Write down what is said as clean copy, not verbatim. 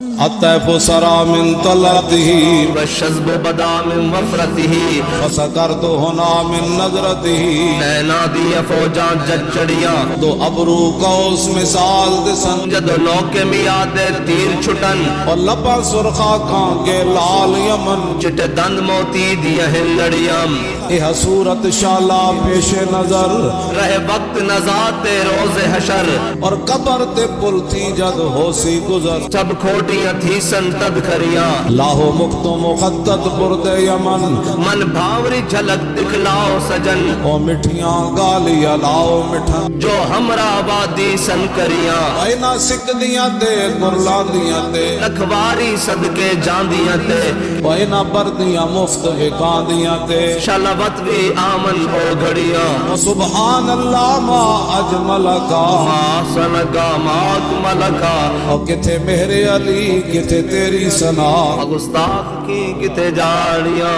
الطيف سرى من طلعته والشذب بدا من وفرته فسكرت هنا من نظرته نینا دی فوجاں جج چڑیاں دو ابرو قوس مثال دسن جدو نوکے میاد تیر چھٹن اور لبا سرخا کھان کے لال یمن چٹ دند موتی دیا ہلڑیاں یہ صورت شالا پیش نظر رہے وقت نزات روز حشر اور قبر تے پلتی جد ہو سی گزر سب کھوٹیاں تھی سنتد کھریاں لاہو مکت مخطط برد یمن من بھاوری جھلک دکھلاؤ سجن او مٹھیاں گالیا لاؤ مٹھن جو ہمرا آبادی سن کریاں اینا سکھ دیاں تے گرلان دیاں تے لکھواری صدقے جاندیاں تے اینا بردیاں مفت وکان دیاں تے شلوت بھی آمن ہو گھڑیاں سبحان اللہ ما اجمل کا سنگا مات ملکا اور کتھے مہر علی کتھے تیری سنا گستاخ کی کتے جاڑیاں